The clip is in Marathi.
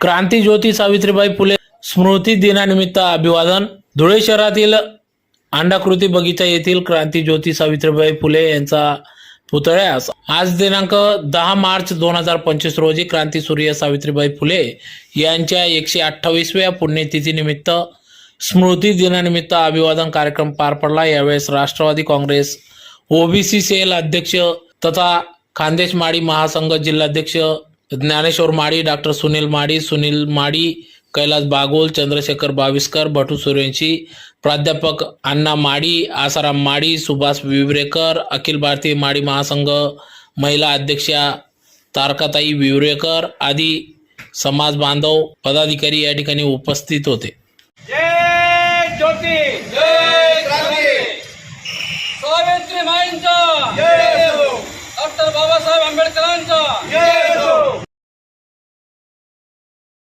क्रांतीज्योती सावित्रीबाई फुले स्मृती दिनानिमित्त अभिवादन. धुळे शहरातील अंडाकृती बगीचा येथील क्रांतीज्योती सावित्रीबाई फुले यांचा पुतळ्यास आज दिनांक 10 मार्च 2025 रोजी क्रांतीसूर्य सावित्रीबाई फुले यांच्या 128व्या पुण्यतिथीनिमित्त स्मृती दिनानिमित्त अभिवादन कार्यक्रम पार पडला. यावेळेस राष्ट्रवादी काँग्रेस ओबीसी सेल अध्यक्ष तथा खानदेश माडी महासंघ जिल्हाध्यक्ष ज्ञानेश्वर माडी, डॉक्टर सुनील माडी, कैलास बागोल, चंद्रशेखर बाविस्कर, भटू सूर्यवंशी, प्राध्यापक अण्णा माडी, आसाराम माडी, सुभाष विवरेकर, अखिल भारतीय माडी महासंघ महिला अध्यक्षा तारकाताई विवरेकर आदी समाज बांधव पदाधिकारी या ठिकाणी उपस्थित होते. जय ज्योती, जय क्रांती, सावित्रीबाईंचा